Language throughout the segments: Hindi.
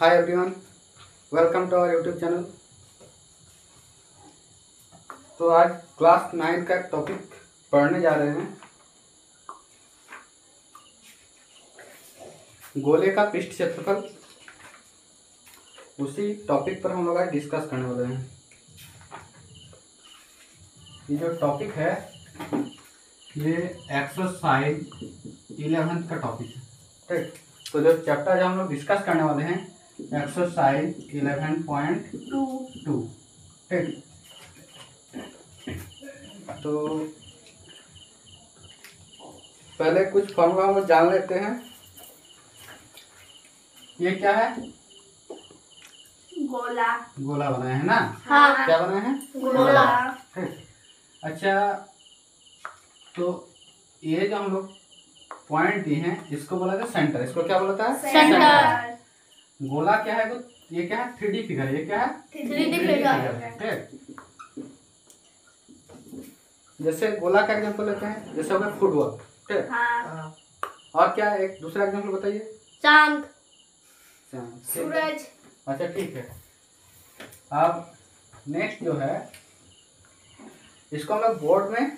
Hi everyone, welcome to our YouTube channel. तो आज क्लास 9 का टॉपिक पढ़ने जा रहे हैं। गोले का पृष्ठ क्षेत्रफल, उसी टॉपिक पर हम लोग आज डिस्कस करने वाले हैं। ये जो टॉपिक है ये एक्सरसाइज 11 का टॉपिक है। ठीक, तो जो चैप्टर जो हम लोग डिस्कस करने वाले हैं एक्सरसाइज 11.2। ठीक, तो पहले कुछ फॉर्मूला हम लोग जान लेते हैं। ये क्या है? गोला। गोला बनाया है ना? हाँ। क्या बनाया है? गोला। ठीक, अच्छा, तो ये जो हम लोग पॉइंट दिए हैं इसको बोला था सेंटर। इसको क्या बोला था? सेंटर। गोला क्या है? तो ये क्या है? 3D figure. ये क्या है? 3D figure. ठीक, जैसे गोला का एग्जांपल लेते हैं, जैसे हो गया फुटबॉल। ठीक, हाँ। और क्या है? एक दूसरा एग्जांपल बताइए। चांद। चांद। सूरज। अच्छा, ठीक है। अब नेक्स्ट जो है इसको हम लोग बोर्ड में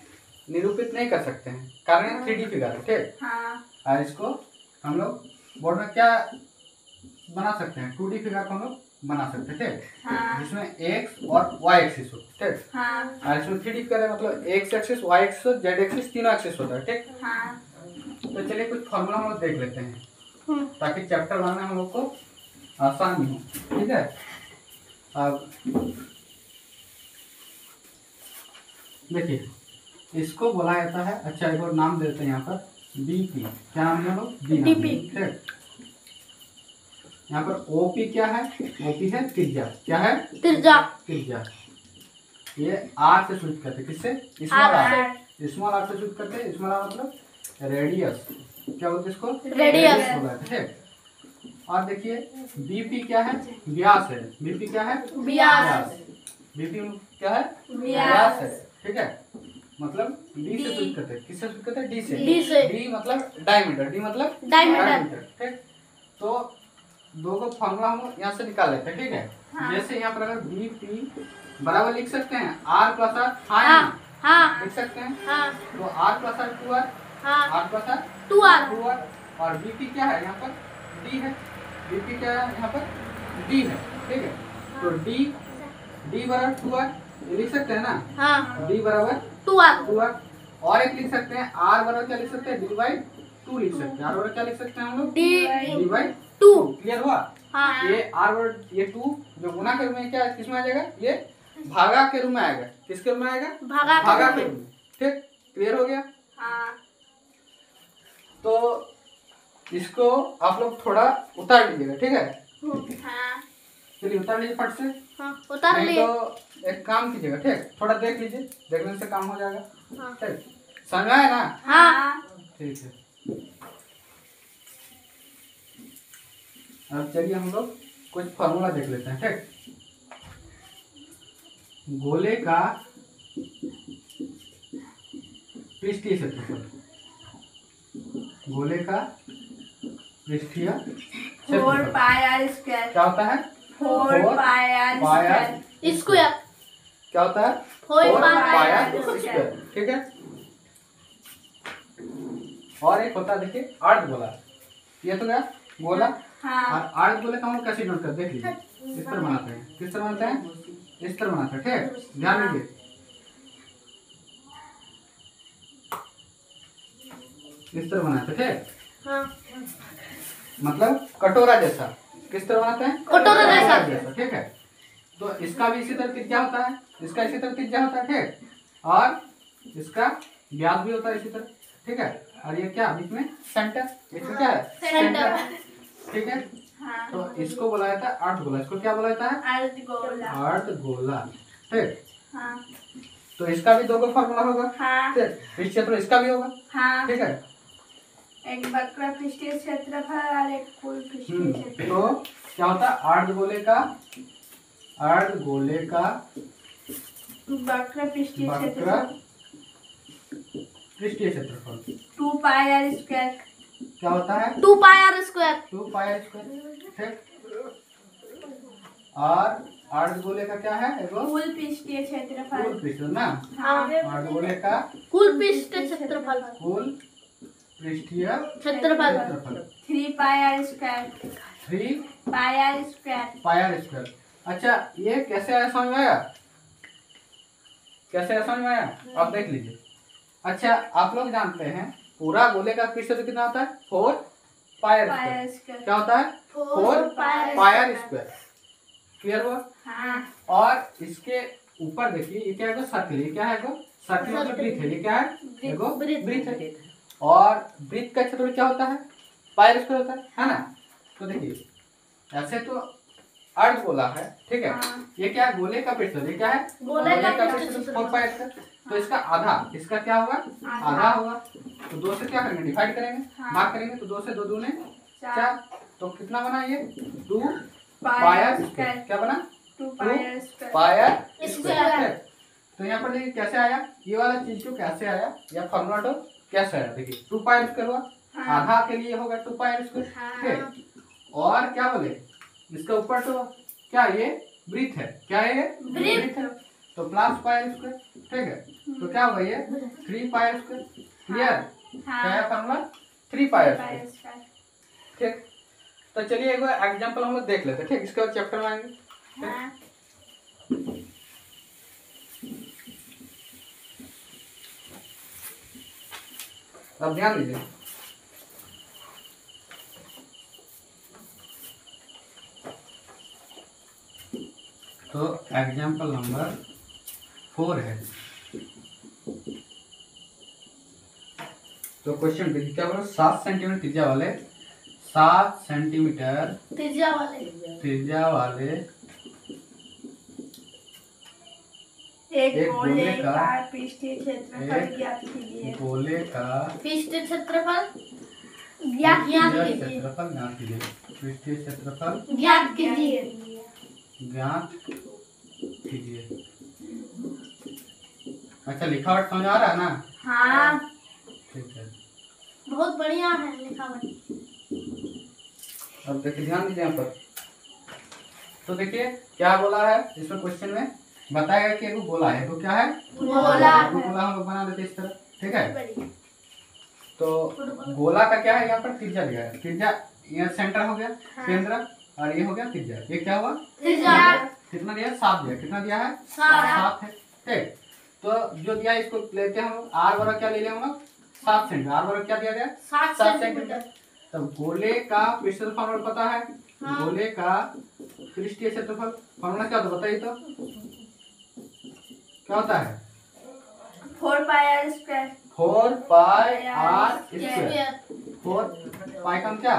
निरूपित नहीं कर सकते हैं, कारण ये 3D फिगर है। ठीक, हाँ। और इसको हम लोग बोर्ड में क्या बना सकते हैं? 2D फिगर को हम लोग बना सकते हैं। ठीक, हाँ। जिसमें एक्स और वाई एक्सिस हो। ठीक, हाँ। और इसमें 3D फिगर है, मतलब एक्स एक्सिस, वाई एक्सिस और जेड एक्सिस, तीनों एक्सिस होता है। ठीक, हाँ। तो चलिए कुछ फॉर्मूला हम लोग देख लेते हैं ताकि चैप्टर बनाना हम लोग को आसानी हो। ठीक है, अब देखिए इसको बोला जाता है, अच्छा एक और नाम देते हैं यहाँ पर बीपी। क्या नाम है लोग? DP। ठीक, यहाँ पर ओपी क्या है? ओपी है त्रिज्या। क्या है? त्रिज्या। त्रिज्या। ये आर से सूचित करते हैं। किससे? Small are. स्मॉल आर से सूचित करते हैं। स्मॉल आर मतलब रेडियस। क्या बोलते हैं इसको? रेडियस बोला जाता है। ठीक, और देखिए बीपी क्या है? व्यास है। बीपी क्या है? व्यास। बीपी क्या है? व्यास है। ठीक है, मतलब डी से सूचित करते हैं। किससे सूचित करते हैं? डी से। D से। डी मतलब डायमीटर। डी मतलब डायमीटर। ठीक, तो दो को फॉर्मूला हम यहाँ से निकाल लेते हैं। ठीक है, हाँ। जैसे यहाँ पर अगर बी पी बराबर लिख सकते हैं आर प्लस आर। हाँ। हाँ। लिख सकते हैं। हाँ। तो आर प्लस आर 2r, हाँ। Are plus are 2r। 2r, और बी पी क्या है? यहाँ पर डी है। बी पी क्या है? यहाँ पर डी है। ठीक है, तो डी बराबर 2r, ये लिख सकते हैं ना? हाँ। डी बराबर 2r। और एक लिख सकते हैं आर बराबर क्या लिख सकते हैं? डी बाई 2 लिख सकते हैं। आर बराबर क्या लिख सकते हैं हम लोग? D by 2। क्लियर हुआ? हाँ। ये आर बराबर ये 2 जो गुना के रूप में क्या किस में आ जाएगा? ये भागा के रूप में आएगा। किसके रूप में आएगा? भागा के रूप में। ठीक, क्लियर हो गया? हाँ। तो इसको आप लोग थोड़ा उतार लीजिएगा। ठीक है, हाँ। चलिए उतार लीजिए फट से। हाँ, उतार नहीं लिए। तो एक काम कीजिएगा। ठीक, थोड़ा देख लीजिए, देखने से काम हो जाएगा। हाँ। ठीक, समझ में आया ना? हाँ। ठीक है, अब चलिए हम लोग कुछ फॉर्मूला देख लेते हैं। ठीक, गोले का पृष्ठीय क्षेत्रफल। गोले का पृष्ठीय 4 क्षेत्रफल पाई आर स्क्वायर। क्या होता है? 4 पाई आर स्क्वायर। स्क्वायर। क्या होता है? 4 पाई आर पाई स्क्वायर। ठीक है, और एक होता है देखिए अर्धगोला। ये तो क्या? गोला। हाँ। और अर्धगोले का हम लोग कैसे नोट करते हैं? देख लीजिए, इस तरह बनाते हैं। किस तरह बनाते हैं? इस तरह बनाते हैं। ठीक, ध्यान दीजिए, इस तरह बनाते हैं। ठीक, हाँ। मतलब कटोरा जैसा। किस तरह बनाते हैं? कटोरा जैसा। ठीक है, तो इसका भी इसी तरह त्रिज्या होता है, इसका इसी तरह त्रिज्या होता है। ठीक, और इसका व्यास भी होता है इसी तरह। ठीक है, और ये क्या बीच में? सेंटर। इसमें क्या है? सेंटर। ठीक है, हाँ। तो इसको बोला जाता है अर्धगोला। इसको क्या बोला जाता है? अर्धगोला। अर्धगोला। ठीक, हाँ। तो इसका भी दो का फॉर्मूला होगा। हाँ। ठीक, पृष्ठ क्षेत्र इसका भी होगा। हाँ। ठीक है, एक वक्र पृष्ठीय क्षेत्रफल और एक कुल पृष्ठीय क्षेत्रफल। तो क्या होता है? अर्धगोले का वक्र पृष्ठीय वक्र क्षेत्रफल पृष्ठीय क्षेत्रफल 2 पाई आर स्क्वायर। क्या होता है? 2 pi are square. 2 pi are square. ठीक, और अर्धगोले का क्या है एगो कुल पृष्ठीय क्षेत्रफल। कुल पृष्ठफल ना, हाँ अर्धगोले का कुल पृष्ठीय क्षेत्रफल कुल पृष्ठीय क्षेत्रफल 3 pi are square. 3 pi are square. Pi are square. अच्छा ये कैसे आया समझ में आया? कैसे आया समझ में आया? अब देख लीजिए। अच्छा आप लोग जानते हैं पूरा गोले का पृष्ठफल कितना होता है? 4 पाई आर स्क्वायर। क्या होता है? 4 पाई आर स्क्वायर। क्लियर हुआ? हाँ। और इसके ऊपर देखिए ये क्या है? सर्कल। ये क्या है? सर्कल मतलब वृत्त है। ये क्या है? एगो वृत्त है। और वृत्त का क्षेत्रफल क्या होता है? पाई आर स्क्वायर होता है ना? तो देखिए ऐसे तो अर्धगोला है, ठीक है। हाँ। ये क्या है? गोले का पृष्ठफल। ये क्या है? गोले का पृष्ठफल 4 पाई आर स्क्वायर। तो इसका आधा, इसका क्या होगा? आधा होगा। तो 2 से क्या करेंगे? डिवाइड करेंगे, हाँ। भाग करेंगे। तो 2 से 2 दूने 4। तो कितना बना ये? 2 pi pi r r square. क्या बना? 2 pi are square. Pi are square. Square. तो यहाँ पर देखिए कैसे आया ये वाला चीज को, कैसे आया या फॉर्मूला तो कैसे आया? देखिए 2 पाई आर स्क्वायर हुआ, हाँ। आधा के लिए होगा 2 पाई आर स्क्वायर, ठीक। और क्या बोले इसके ऊपर तो क्या ये वृत्त है? क्या है ये? वृत्त। है। तो प्लस पाई आर स्क्वायर, ठीक है। तो क्या होगा ये? 3 पाई आर स्क्वायर। क्लियर? क्या है formula? 3 pi R pi square, R square. ठीक। तो चलिए एक एग्जांपल हम लोग देख लेते हैं, ठीक। इसके बाद चैप्टर में आएंगे। हाँ। अब ध्यान दीजिए। तो एग्जांपल नंबर 4 है। तो क्वेश्चन देखिए क्या बोला? 7 सेंटीमीटर त्रिज्या वाले 7 सेंटीमीटर त्रिज्या वाले एक एक गोले गोले का का पृष्ठीय क्षेत्रफल ज्ञात कीजिए। गोले का पृष्ठीय क्षेत्रफल ज्ञात क्षेत्रफल ज्ञात कीजिए। पृष्ठीय क्षेत्रफल ज्ञात कीजिए। ज्ञात कीजिए। अच्छा लिखावट समझ आ रहा है ना? हाँ। ठीक है। बहुत बढ़िया है लिखावट। अब देखिए ध्यान दीजिए यहाँ पर। तो देखिए क्या बोला है इसमें क्वेश्चन में बताएगा कि एगो गोला है। तो क्या है? गोला एगो गोला हम लोग बना देते इस तरह, ठीक है। तो गोला का क्या है? यहाँ पर त्रिज्या दिया है। त्रिज्या ये सेंटर हो गया, केंद्र, और ये हो गया त्रिज्या। ये क्या हुआ? कितना दिया? 7 दिया। कितना दिया है? 7 है, ठीक। तो जो दिया है इसको लेते हैं हम लोग। आर वर्ग क्या ले लें हम लोग? 7 सेंटीमीटर। आर वर्ग क्या दिया गया? 7 सेंटीमीटर। तब गोले का पृष्ठफल फॉर्मूला पता है? हाँ। गोले का पृष्ठीय क्षेत्रफल फॉर्मूला क्या होता बताइए तो? क्या होता है? 4 pi are square. 4 pi are square. 4 pi का क्या?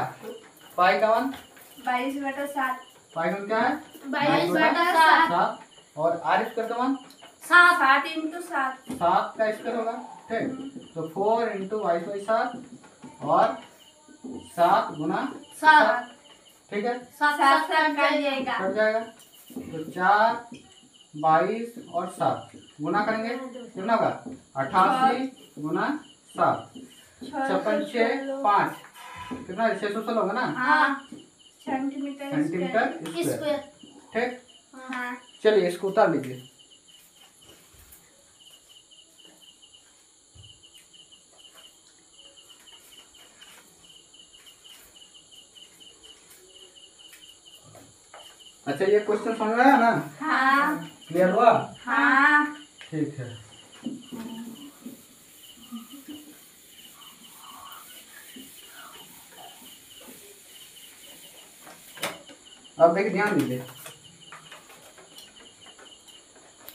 पाई का 1 22/7। पाई का क्या है? 22/7। 7। और आर स्क्वायर का 1 7 7 × 7। 7 का स्क्वायर होगा, ठीक। तो 4 × 22/7 और 7 गुना 7 ठीक है, 7 कर जाएगा। कट जाएगा। तो 4 22 और 7 गुना करेंगे कितना होगा? 88 गुना 7 56 6 5 कितना? 616 होगा ना? हाँ। Centimetre centimetre square, square. ठीक। हाँ। चलिए इसको उतार लीजिए। अच्छा ये क्वेश्चन समझ में आया ना? हाँ। क्लियर हुआ? हाँ। ठीक है। अब देखिए ध्यान दीजिए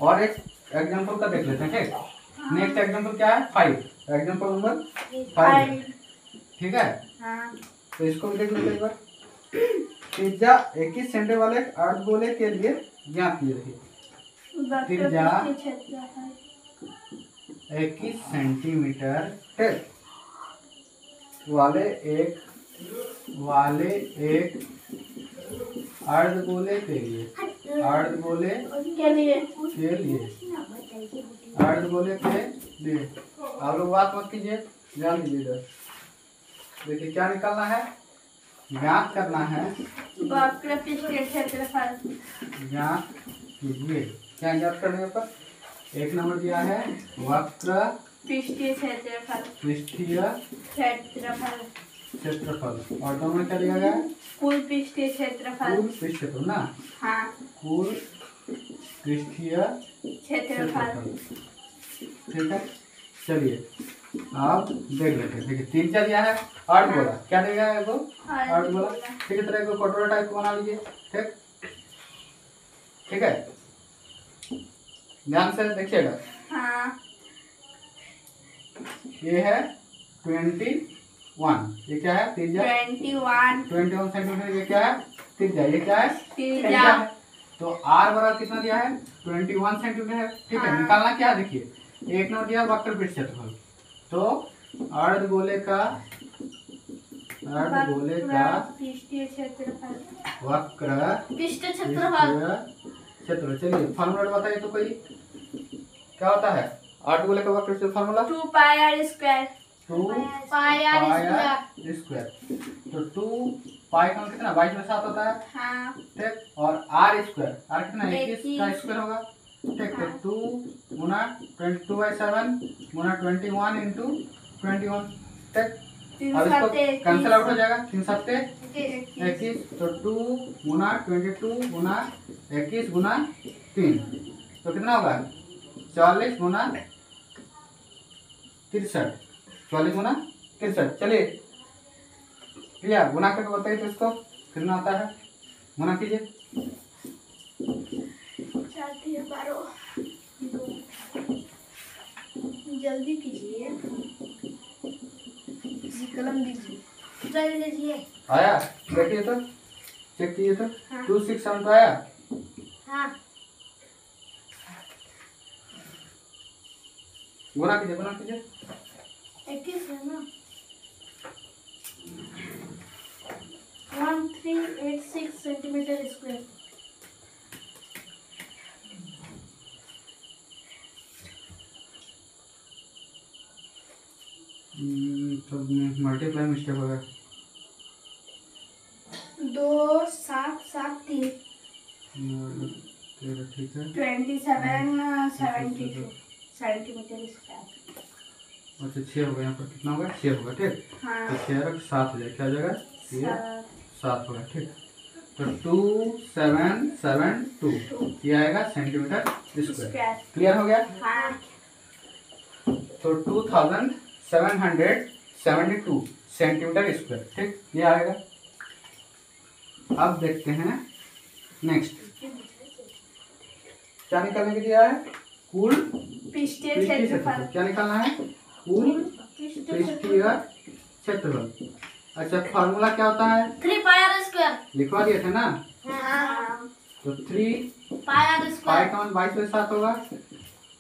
और एक एग्जांपल का देख लेते हैं, ठीक। नेक्स्ट एग्जांपल क्या है? 5। एग्जांपल नंबर 5, ठीक है। हाँ। तो इसको भी देख लेते हैं एक बार। त्रिज्या 21 सेंटीमीटर वाले अर्धगोले के लिए ज्ञात कीजिए। त्रिज्या 21 सेंटीमीटर, ठीक, वाले एक अर्धगोले के लिए आप लोग बात मत कीजिए, ध्यान दीजिए इधर। देखिए क्या निकालना है? ज्ञात करना है, वक्र पृष्ठीय क्षेत्रफल। ज्ञात कीजिए। क्या ज्ञात करने पर? एक नंबर दिया है वक्र पृष्ठीय क्षेत्रफल। पृष्ठीय क्षेत्रफल। क्षेत्रफल। और दोनों में क्या दिया गया है? कुल पृष्ठीय क्षेत्रफल। कुल पृष्ठफल ना, हाँ, कुल पृष्ठीय क्षेत्रफल। ठीक है। चलिए अब देख लेते हैं। देखिए 3 क्या दिया है? अर्धगोला। क्या दिया है? वो अर्धगोला। ठीक है, तरह को कटोरा टाइप को बना लीजिए। ठीक, ठीक है, ध्यान से देखिएगा। हाँ, ये है 21। ये क्या है? त्रिज्या। 21 सेंटीमीटर। ये क्या है? त्रिज्या। ये क्या है? त्रिज्या। है। तो आर बराबर कितना दिया है? 21 सेंटीमीटर है। ठीक है, हाँ। निकालना क्या है? देखिए एक नंबर दिया वक्र पृष्ठ क्षेत्रफल। तो अर्धगोले का पृष्ठीय क्षेत्रफल। वक्र पृष्ठ क्षेत्रफल। क्षेत्रफल। चलिए फॉर्मूला बताइए तो कोई, क्या होता है अर्धगोले का वक्र पृष्ठ formula? 2 pi are square. 2 pi are square. Square. तो 2 पाई का कितना? 22/7 होता है। हाँ, ठीक, और आर स्क्वायर, आर कितना? 21 का 21 स्क्वायर होगा। ठीक, हाँ। तो 2 गुना 22/7 गुना 21 इंटू 21। ठीक, 3 अब इसको 7 कैंसिल आउट हो जाएगा। 3 7 21। 21। तो 2 गुना 22 गुना 21 गुना 3, तो कितना होगा? 40 गुना 63। 40 गुना 63। चलिए भैया गुना करके बताइए तो इसको कितना आता है? गुना कीजिए। 4 3 12 जल्दी कीजिए। कलम दीजिए। जल्दी लीजिए। आया? देखिए तो, चेक कीजिए तो। हाँ। 267 तो आया। हाँ, गुना कीजिए, गुना कीजिए। 21 है ना। 1386 सेंटीमीटर स्क्वायर। तो मल्टीप्लाई मिस्टेक होगा। 2 7 7 3। ठीक है। 27 72 सेंटीमीटर स्क्वायर। अच्छा 6 होगा। यहाँ पर कितना होगा? 6 होगा। ठीक, हाँ, तो 6 और 7 हो जाएगा। क्या हो जाएगा? ये 7 होगा। ठीक, तो 2772 ये आएगा सेंटीमीटर स्क्वायर। स्क्वायर। क्लियर हो गया? हाँ, तो 2772 सेंटीमीटर स्क्वायर। ठीक, ये आएगा। अब देखते हैं नेक्स्ट क्या निकालने के दिया है? कुल पृष्ठीय पृष्ठीय क्षेत्रफल। क्षेत्रफल। क्या निकालना है? कुल पृष्ठीय क्षेत्रफल। अच्छा फॉर्मूला क्या होता है? 3 पाई आर स्क्वायर। लिखवा दिए थे ना। हाँ, तो 3 पाई आर पाई स्क्वायर। का मान 22/7 होगा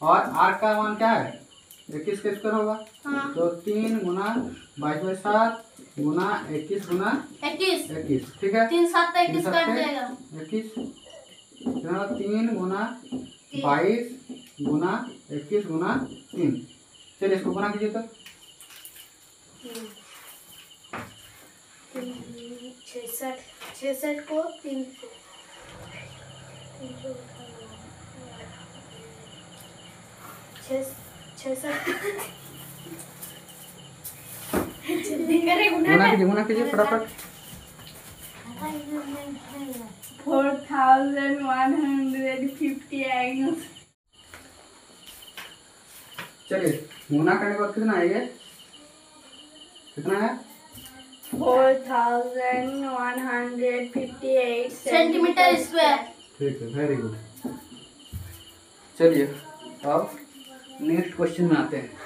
और आर का मान क्या है? 21 का स्क्वायर होगा। हाँ, तो 3 गुना 22/7 गुना 21 गुना 21। 21। ठीक है, 3 7 21 3 कट 7 जाएगा। 21। 3 गुना 22 गुना 21 गुना 3। चलिए इसको गुना कीजिए तो। 66 को 3 गुना कीजिए फटाफट। 4158। चलिए गुना करने के बाद कितना है? ये कितना है? 4158 सेंटीमीटर स्क्वायर। ठीक है, वेरी गुड। चलिए अब नेक्स्ट क्वेश्चन में आते हैं।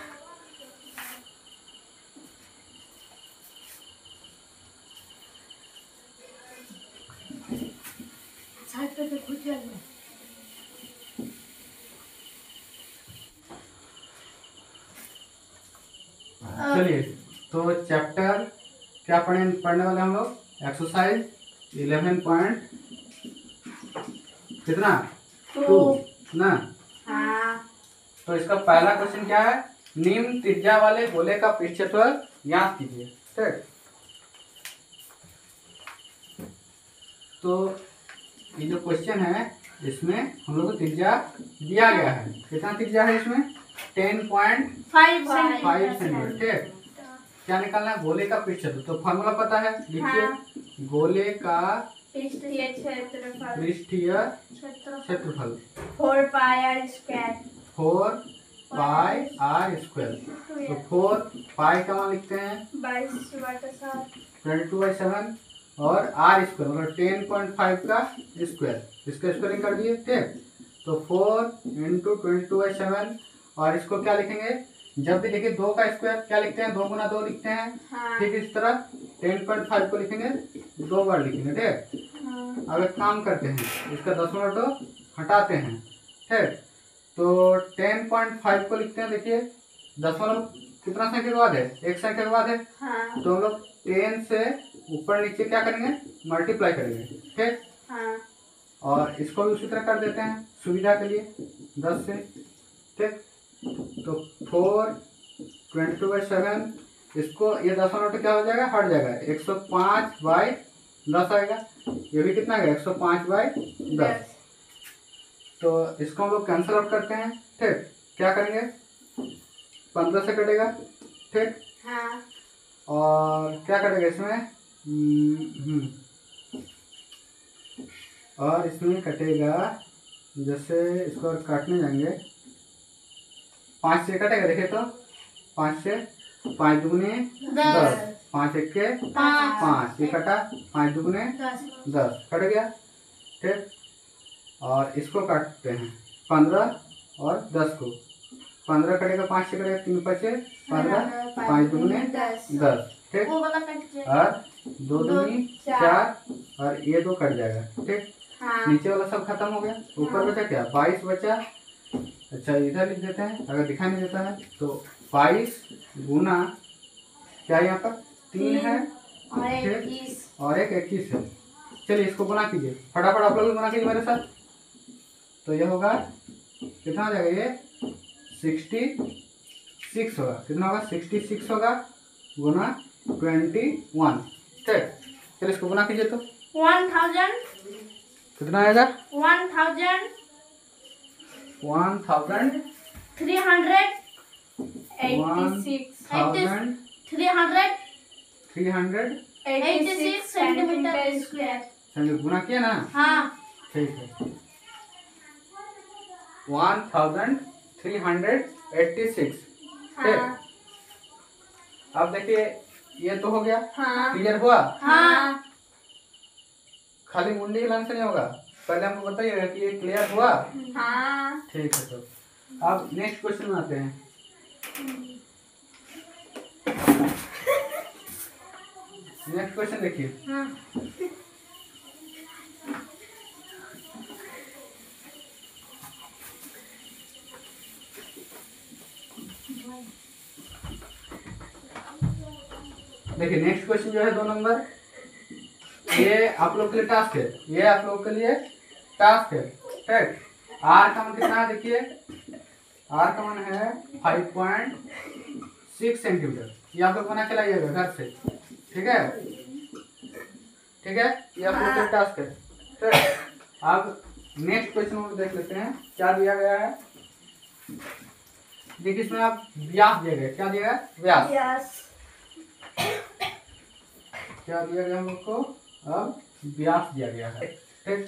चलिए तो चैप्टर क्या पढ़ने वाले हम लोग? एक्सरसाइज 11 पॉइंट कितना? 2 ना। हाँ, तो इसका पहला क्वेश्चन क्या है? निम्न त्रिज्या वाले गोले का पृष्ठ क्षेत्रफल ज्ञात कीजिए। ठीक, तो ये जो क्वेश्चन है इसमें हम लोग को त्रिज्या दिया गया है। कितना त्रिज्या है इसमें? 10.5 सेंटीमीटर। ठीक, क्या निकालना है? गोले का पृष्ठ क्षेत्र। तो फॉर्मूला पता है, लिखिए। गोले का पृष्ठीय क्षेत्रफल पृष्ठीय क्षेत्रफल 4 pi are square. 4 pi are square. तो 4 पाई का मान लिखते हैं 22/7। 22/7 और आर स्क्वायर मतलब 10.5 का स्क्वायर, इसका स्क्वायरिंग कर दिए। ठीक, तो 4 × 22/7 और इसको क्या लिखेंगे? जब भी देखिए 2 का स्क्वायर क्या लिखते हैं? 2 × 2 लिखते हैं। हाँ। ठीक, इस तरह 10.5 को लिखेंगे 2 बार लिखेंगे। ठीक, अब एक काम करते हैं, इसका दशमलव तो हटाते हैं। ठीक, तो 10.5 को लिखते हैं। देखिए दशमलव कितना संख्या के बाद है? एक संख्या के बाद है। हाँ। तो हम लोग 10 से ऊपर नीचे क्या करेंगे? मल्टीप्लाई करेंगे। ठीक, हाँ। और इसको भी उसी तरह कर देते हैं सुविधा के लिए 10 से। ठीक, तो 4 22/7 इसको ये दशमलव तो क्या हो जाएगा? हट जाएगा, 105/10 आएगा। ये भी कितना आएगा? 105/10। तो इसको हम लोग कैंसिल आउट करते हैं। ठीक, क्या करेंगे? 15 से कटेगा। ठीक, हाँ। और क्या कटेगा इसमें? और इसमें कटेगा, जैसे इसको काटने जाएंगे 5 से कटेगा। देखिए तो 5 से 5 दूनी 10, 5 1 5, ये कटा, 5 दूनी 10 कट गया। ठीक, और इसको काटते हैं 15 और 10 को। 15 कटेगा, 5 से कटेगा, 3 5 15, 5 दूनी 10। ठीक, और 2 दूनी 4 और ये 2 कट जाएगा। ठीक, हाँ। नीचे वाला सब खत्म हो गया। ऊपर बचा क्या? 22 बचा। अच्छा इधर लिख देते हैं, अगर दिखाई नहीं देता है तो 22 गुना क्या यहाँ पर 3 है और एक 21 है। चलिए इसको गुना कीजिए, फटाफट आप लोग गुना कीजिए मेरे साथ। तो ये होगा कितना हो जाएगा? ये 66 होगा। कितना होगा? 66 होगा गुना 21। ठीक, चलिए इसको गुना कीजिए तो 1000 कितना आएगा? 1386 386 सेंटीमीटर स्क्वायर। समझे? गुना किया ना? हाँ। ठीक है, 1386। हाँ। अब देखिए ये तो हो गया। हाँ। क्लियर हुआ? हाँ। खाली मुंडी हिलाने से नहीं होगा, पहले हमको बताइएगा कि ये क्लियर हुआ। हाँ। ठीक है, तो अब नेक्स्ट क्वेश्चन में आते हैं। नेक्स्ट क्वेश्चन देखिए। हाँ। देखिए नेक्स्ट क्वेश्चन जो है 2 नंबर, ये आप लोग के लिए टास्क है। ये आप लोग के लिए टास्क है। ठीक, आर का मान कितना है? देखिए आर का मान है 5.6 सेंटीमीटर। ये आप लोग बना के लाइएगा घर से। ठीक है, ठीक है, ये आप लोग के लिए टास्क है। ठीक, अब नेक्स्ट क्वेश्चन हम देख लेते हैं क्या दिया गया है। देखिए इसमें आप व्यास दिया गया। क्या दिया गया? व्यास। क्या दिया गया हम लोग को? अब व्यास दिया गया है। ठीक,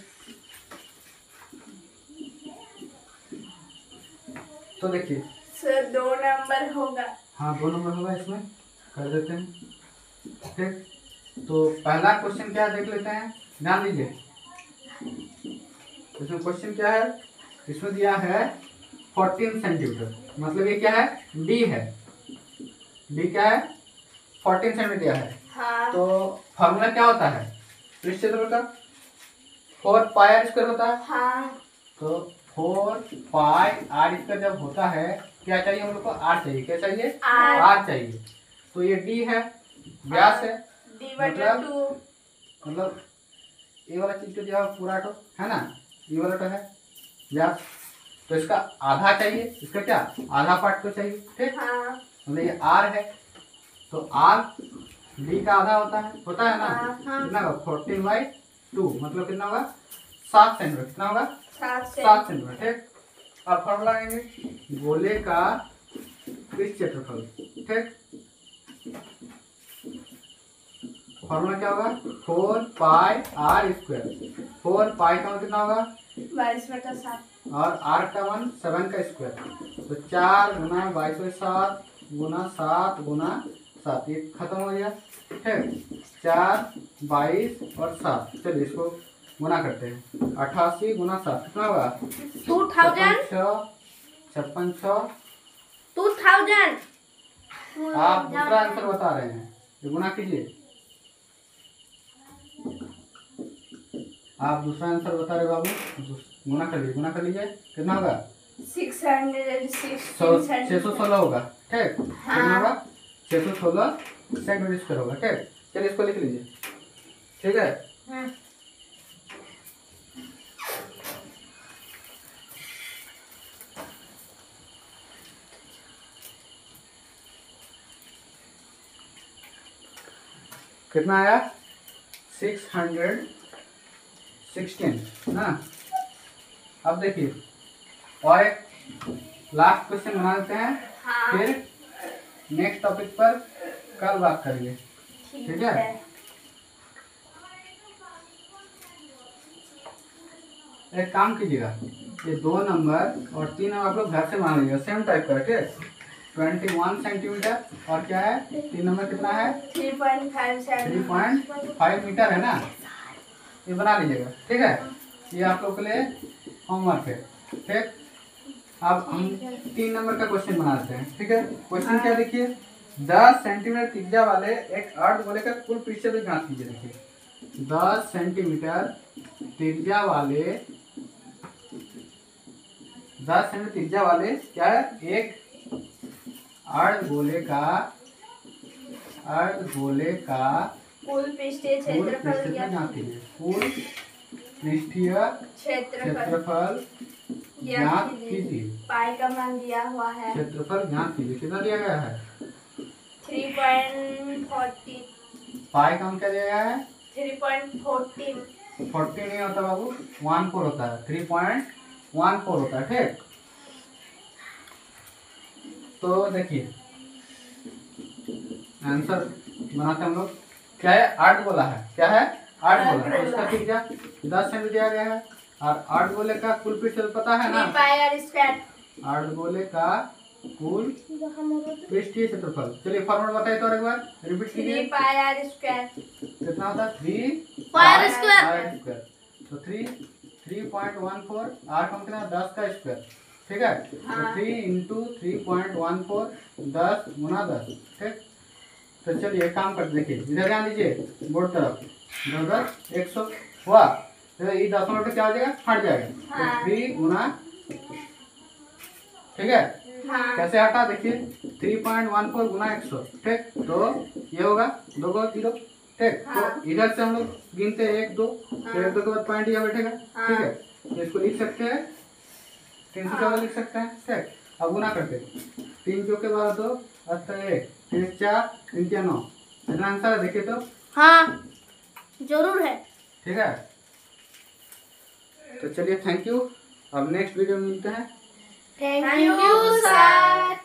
तो देखिए सर 2 नंबर होगा। हाँ 2 नंबर होगा, इसमें कर देते हैं। ठीक, तो पहला क्वेश्चन क्या है देख लेते हैं, ध्यान दीजिए। इसमें क्वेश्चन क्या है? इसमें दिया है 14 सेंटीमीटर, मतलब ये क्या है? डी है। डी क्या है? 14 सेंटीमीटर दिया है। हाँ। तो फॉर्मूला क्या होता है पृष्ठ क्षेत्रफल का? 4 पाई आर स्क्वायर होता है। हाँ। तो 4 पाई आर स्क्वायर जब होता है, क्या चाहिए हम लोग को? आर चाहिए। क्या चाहिए? आर। आर चाहिए। तो ये डी है, व्यास है। D/2 मतलब ये वाला चीज तो जो है पूरा तो है ना, ये वाला तो है व्यास। तो इसका आधा चाहिए, इसका क्या आधा पार्ट तो चाहिए। ठीक, हाँ। मतलब ये आर है, तो आर डी का आधा होता है ना। हाँ। कितना का? 14/6 2 मतलब कितना होगा 7 सेंटीमीटर। कितना होगा 7 सेंटीमीटर। ठीक, अब फॉर्मूला लगाएंगे गोले का पृष्ठ क्षेत्रफल। ठीक, फॉर्मूला क्या होगा 4 पाई आर स्क्वायर। 4 पाई का मान कितना होगा 22/7 और आर का मान 7 का स्क्वायर। तो 4 गुना 22/7 गुना 7 गुना 7, ये खत्म हो गया। ठीक, 4 22 और 7, चलिए इसको गुना करते हैं। 88 गुना 7 कितना होगा 2000 56 6। 2000 आप दूसरा आंसर बता रहे हैं, ये गुना कीजिए। आप दूसरा आंसर बता रहे बाबू, गुना कर लीजिए। गुना कर लीजिए कितना होगा 616 होगा। ठीक, कितना होगा 616 सेंटीमीटर स्क्वायर होगा। ठीक, चलिए इसको लिख लीजिए। ठीक है, कितना आया 616 ना। अब देखिए और एक लास्ट क्वेश्चन बना देते हैं, फिर नेक्स्ट टॉपिक पर कल बात करेंगे। ठीक है, एक काम कीजिएगा, ये 2 नंबर और 3 नंबर आप लोग घर से मान लीजिएगा, सेम टाइप का। ठीक, 21 सेंटीमीटर और क्या है 3 नंबर कितना है 3.5 मीटर है ना, ये बना लीजिएगा। ठीक है, ये आप लोग के लिए होमवर्क है। ठीक, अब हम 3 नंबर का क्वेश्चन बनाते हैं। ठीक है, क्वेश्चन क्या देखिए 10 सेंटीमीटर त्रिज्या वाले एक अर्धगोले का कुल पृष्ठफल ज्ञात कीजिए। देखिए 10 सेंटीमीटर त्रिज्या वाले 10 सेंटीमीटर त्रिज्या वाले क्या है एक अर्धगोले का कुल पृष्ठीय क्षेत्रफल ज्ञात कीजिए। कुल पृष्ठीय क्षेत्रफल ज्ञात कीजिए। पाई का मान दिया हुआ है क्षेत्रफल ज्ञात कीजिए, कितना दिया गया है 3.40। पाई का मान क्या दिया गया है 3.14। 40 नहीं होता बाबू, 14 होता है, 3.14 होता है। ठीक, तो देखिए आंसर बनाते हम लोग। क्या है 8 गोला है, क्या है 8 गोला, तो इसका त्रिज्या 10 सेंटीमीटर दिया गया है और 8 गोले का कुल पृष्ठफल पता है ना 8 गोले का कुल पृष्ठीय क्षेत्रफल। चलिए फॉर्मूला बताइए तो और एक बार रिपीट कीजिए। 3πr²। कितना होता है 3 पाई स्क्वायर। तो 3.14 आर का कितना 10 का स्क्वायर। ठीक है, तो 3 × 3.14 10 गुना 10। ठीक, तो चलिए एक काम करते देखिए, इधर ध्यान दीजिए बोर्ड तरफ, 100 हुआ तो ये 10 पे क्या हो जाएगा हट जाएगा। तो 3 गुना, ठीक है, कैसे हटा देखिए 3.14 गुना 100। ठीक, तो ये होगा 2 को 0। ठीक, तो इधर से हम लोग गिनते हैं 1 2, फिर 1 2 के बाद पॉइंट यहाँ बैठेगा। ठीक है, तो इसको लिख सकते हैं 314 लिख सकते हैं। ठीक, अब गुना करते हैं 3 चौके के बाद 2 1 3 4 3 4 9, इतना आंसर है देखिए तो। हाँ जरूर है। ठीक है, तो चलिए थैंक यू, अब नेक्स्ट वीडियो में मिलते हैं। Thank you sir.